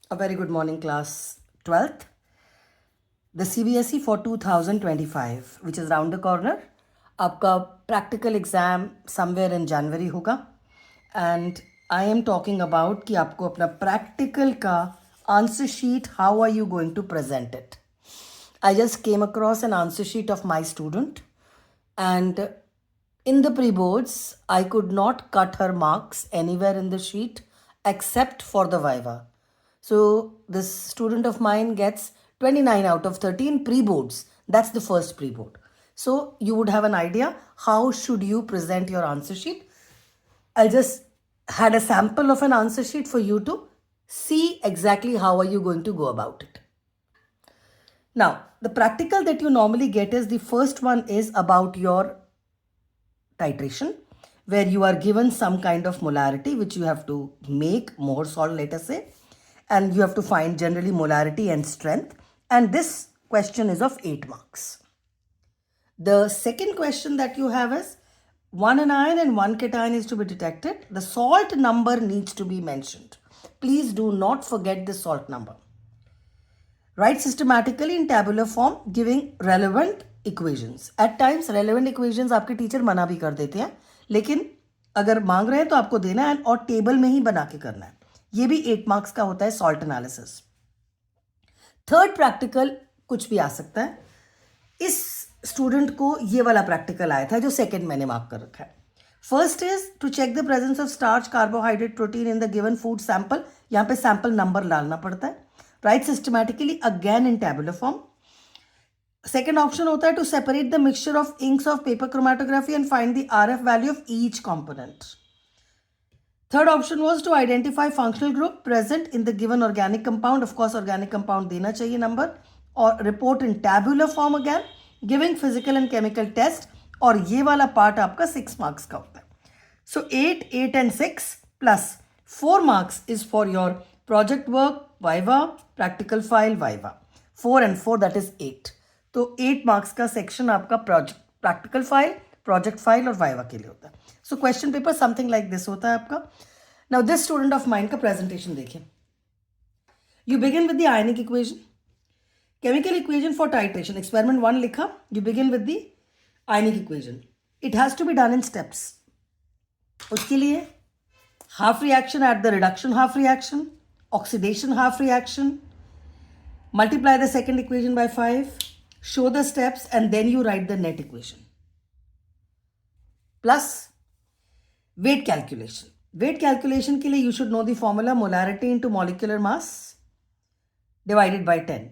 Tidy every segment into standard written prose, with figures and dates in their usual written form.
A very good morning, class 12th. The CBSE for 2025, which is round the corner. आपका practical exam somewhere in January होगा. And I am talking about कि आपको अपना practical का answer sheet, how are you going to present it? I just came across an answer sheet of my student, and in the pre-boards, I could not cut her marks anywhere in the sheet except for the Viva. So this student of mine gets 29 out of 30 in pre-boards. That's the first pre-board. So you would have an idea how should you present your answer sheet. I just had a sample of an answer sheet for you to see exactly how are you going to go about it. Now, the practical that you normally get is the first one is about your titration, where you are given some kind of molarity which you have to make more salt, let us say, and you have to find generally molarity and strength, and this question is of 8 marks. The second question that you have is one anion and one cation is to be detected. The salt number needs to be mentioned. Please do not forget the salt number. Write systematically in tabular form giving relevant equations. At times relevant equations आपके teacher मना भी कर देते हैं, लेकिन अगर मांग रहे हैं तो आपको देना है और टेबल में ही बना के करना है. ये भी 8 मार्क्स का होता है सॉल्ट एनालिसिस. थर्ड प्रैक्टिकल कुछ भी आ सकता है. इस स्टूडेंट को ये वाला प्रैक्टिकल आया था जो सेकंड मैंने मार्क कर रखा है. First is to check the presence of starch, carbohydrate, protein in the given food sample. यहाँ पे सैंपल नंबर डालना पड़ता है. Write systematically again in tabular form. Second option होता है to separate the mixture of inks of paper chromatography and find the RF value of each component. Third option was to identify functional group present in the given organic compound. Of course, organic compound देना चाहिए number, और report in tabular form again, giving physical and chemical test. और ये वाला part आपका 6 marks का होता है. So 8, 8 and 6 plus 4 marks is for your project work, Viva, practical file, Viva. 4 and 4, that is 8. तो 8 marks का section आपका project, practical file, project file और Viva के लिए होता है. So question paper something like this होता है आपका. Now this student of mine का presentation देखिए. You begin with the ionic equation, chemical equation for titration. Experiment 1 लिखा. You begin with the ionic equation. It has to be done in steps. उसके लिए half reaction at the reduction half reaction, oxidation half reaction, multiply the second equation by 5, show the steps, and then you write the net equation. Plus weight calculation. Weight calculation के लिए you should know the formula molarity into molecular mass divided by 10.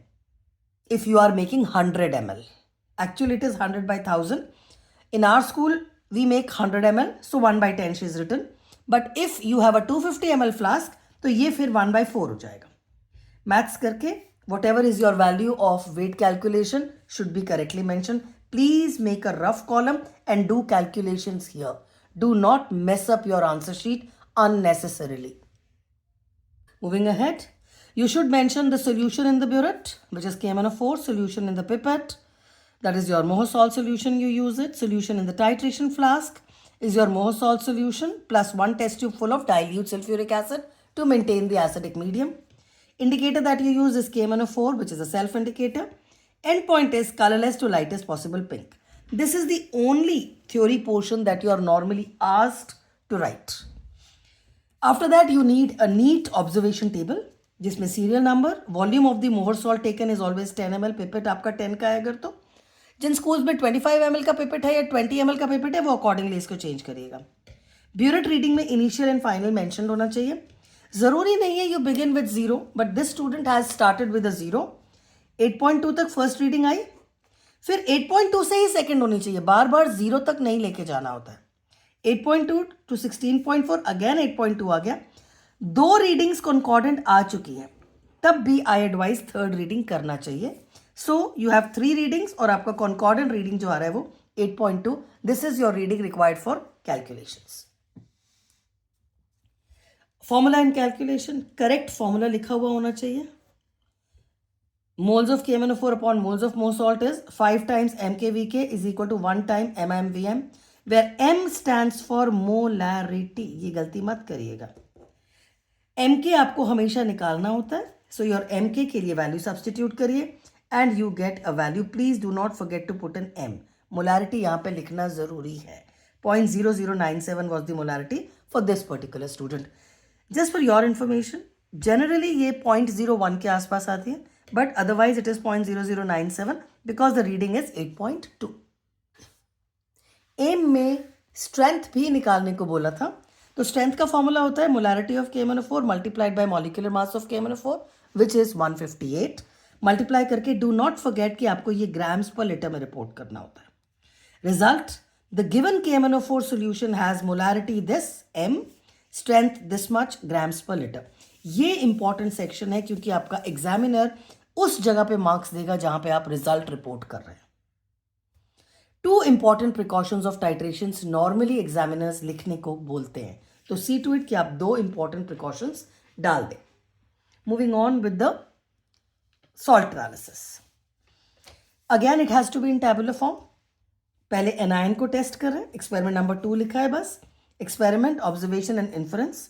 If you are making 100 ml, actually it is 100 by 1000. In our school we make 100 ml, so 1 by 10 is written. But if you have a 250 ml flask, तो ये फिर 1 by 4 हो जाएगा. Maths करके whatever is your value of weight calculation should be correctly mentioned. Please make a rough column and do calculations here. Do not mess up your answer sheet unnecessarily. Moving ahead, you should mention the solution in the burette, which is KMnO4, solution in the pipette, that is your Mohosol solution, you use it. Solution in the titration flask is your Mohosol solution plus 1 test tube full of dilute sulfuric acid to maintain the acidic medium. Indicator that you use is KMnO4, which is a self indicator. Endpoint is colorless to lightest possible pink. This is the only theory portion that you are normally asked to write. After that, you need a neat observation table जिसमें serial number, volume of the molar salt taken is always 10 ml, pipette आपका 10 का है. अगर तो जिन schools में 25 ml का pipette है या 20 ml का pipette है वो accordingly इसको change करिएगा. Burette reading में initial and final mentioned होना चाहिए. ज़रूरी नहीं है you begin with 0, but this student has started with a 0. 8.2 तक first reading आई, फिर 8.2 से ही सेकंड होनी चाहिए. बार बार 0 तक नहीं लेके जाना होता है. 8.2 to 16.4, अगेन 8.2 आ गया. 2 रीडिंग्स कॉन्कॉर्डेंट आ चुकी है, तब भी आई एडवाइज थर्ड रीडिंग करना चाहिए. सो यू हैव 3 रीडिंग्स और आपका कॉन्कॉर्डेंट रीडिंग जो आ रहा है वो 8.2. This is your reading required for calculations. Formula in calculation, correct formula लिखा हुआ होना चाहिए. Moles of KMnO4 upon moles of Mohs salt is 5 times mkvk is equal to 1 time mmvm, where m stands for molarity. ये गलती मत करिएगा. mk आपको हमेशा निकालना होता है. So your mk के लिए value substitute करिए and you get a value. Please do not forget to put an m. Molarity यहाँ पे लिखना ज़रूरी है. 0.0097 was the molarity for this particular student. Just for your information, generally ये 0.01 के आसपास आती है, but otherwise it is 0.0097 because the reading is 8.2. M में स्ट्रेंथ भी निकालने को बोला था. तो स्ट्रेंथ का फॉर्मूला होता है molarity of KMnO4 multiplied by molecular mass of KMnO4 which is 158. Multiply करके डू नॉट फॉरगेट कि आपको ये ग्राम्स पर लीटर में रिपोर्ट करना होता है. Result, the given KMnO4 solution has molarity this m, strength this much grams पर लीटर. ये इंपॉर्टेंट सेक्शन है क्योंकि आपका एग्जामिनर उस जगह पे मार्क्स देगा जहां पे आप रिजल्ट रिपोर्ट कर रहे हैं. 2 important precautions of titrations normally examiners लिखने को बोलते हैं. तो see to it कि आप 2 important precautions डाल दें. Moving on with the salt analysis. Again it has to be in tabular form. पहले anion को टेस्ट कर रहे हैं. Experiment number 2 लिखा है बस. Experiment, observation and inference.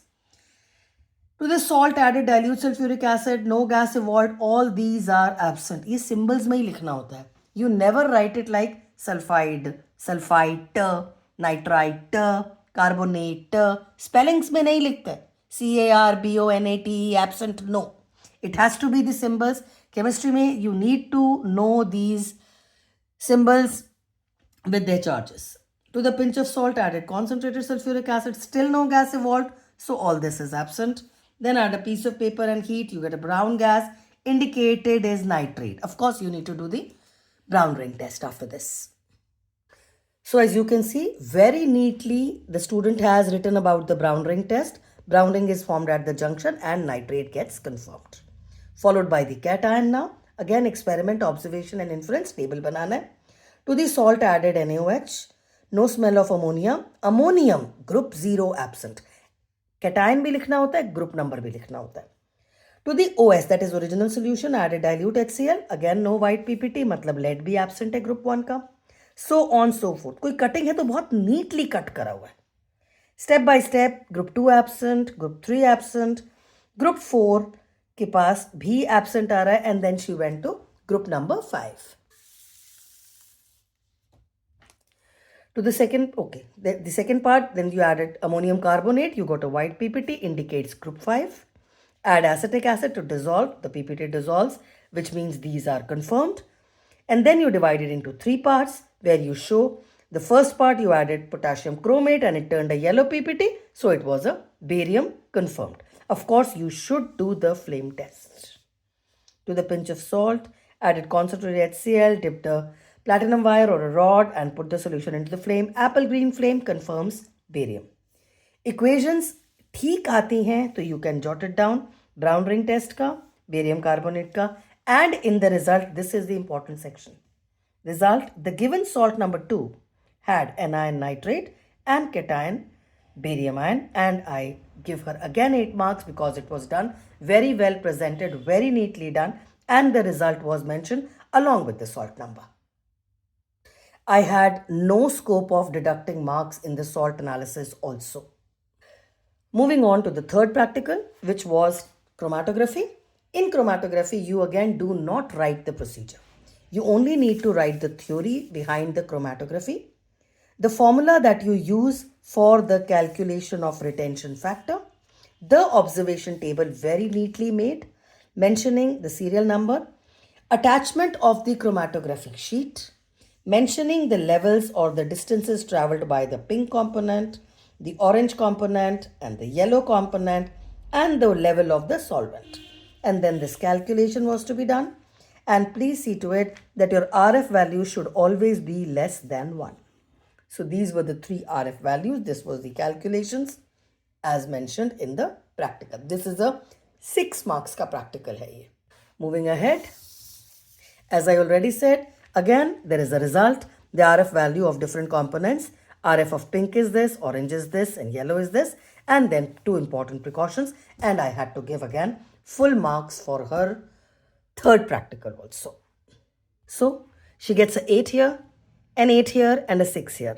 To the salt added dilute sulfuric acid, no gas evolved, all these are absent. ये symbols में ही लिखना होता है. You never write it like sulphide, sulphite, nitrite, carbonate. Spellings में नहीं लिखते. CARBONAT absent. No, it has to be the symbols. Chemistry में you need to know these symbols with their charges. To the pinch of salt added concentrated sulfuric acid, still no gas evolved, so all this is absent. Then add a piece of paper and heat, you get a brown gas, indicated is nitrate. Of course you need to do the brown ring test after this. So as you can see, very neatly the student has written about the brown ring test. Brown ring is formed at the junction and nitrate gets confirmed. Followed by the cation now. Again experiment, observation and inference. Table banana hai. To the salt added NaOH. No smell of ammonia. Ammonium group 0 absent. Cation bhi likhna hota hai, group number bhi likhna hota hai. To the OS, that is original solution, added dilute HCl. Again no white PPT, मतलब lead भी absent है group 1 का. So on so forth. कोई cutting है तो बहुत neatly cut करा हुआ है. Step by step, group 2 absent, group 3 absent, group 4 के पास भी absent आ रहा है, and then she went to group number 5. To the second, okay, the second part, then you added ammonium carbonate, you got a white PPT, indicates group 5. Add acetic acid to dissolve, the PPT dissolves, which means these are confirmed. And then you divide it into 3 parts where you show the first part you added potassium chromate and it turned a yellow PPT, so it was a barium confirmed. Of course, you should do the flame test. To the pinch of salt, added concentrated HCl, dipped a platinum wire or a rod and put the solution into the flame. Apple green flame confirms barium. Equations ठीक आती हैं तो you can jot it down. Brown ring test का, barium carbonate का, and in the result, this is the important section. Result, the given salt number 2 had anion nitrate and cation barium ion, and I give her again 8 marks because it was done very well presented, very neatly done, and the result was mentioned along with the salt number. I had no scope of deducting marks in the salt analysis also. Moving on to the third practical, which was chromatography. In chromatography, you again do not write the procedure. You only need to write the theory behind the chromatography, the formula that you use for the calculation of retention factor, the observation table very neatly made, mentioning the serial number, attachment of the chromatographic sheet, mentioning the levels or the distances traveled by the pink component, the orange component and the yellow component, and the level of the solvent. And then this calculation was to be done. And please see to it that your RF value should always be less than 1. So these were the 3 RF values. This was the calculations as mentioned in the practical. This is a 6 marks ka practical hai ye. Moving ahead, as I already said, again there is a result, the RF value of different components. RF of pink is this, orange is this, and yellow is this. And then 2 important precautions. And I had to give again full marks for her third practical also. So she gets an 8 here, an 8 here, and a 6 here.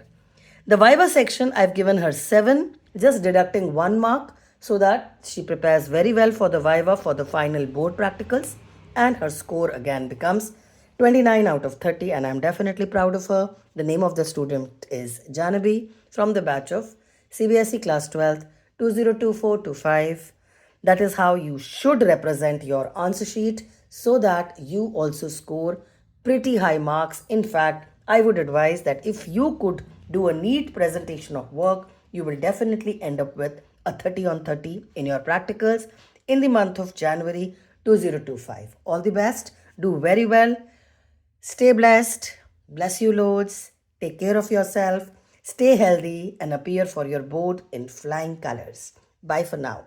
The Viva section, I've given her 7, just deducting 1 mark so that she prepares very well for the Viva for the final board practicals, and her score again becomes 29 out of 30, and I'm definitely proud of her. The name of the student is Janabi from the batch of CBSE class 12th 2024-25. That is how you should represent your answer sheet so that you also score pretty high marks. In fact, I would advise that if you could do a neat presentation of work, you will definitely end up with a 30 on 30 in your practicals in the month of January 2025. All the best. Do very well. Stay blessed. Bless you loads. Take care of yourself. Stay healthy and appear for your board in flying colors. Bye for now.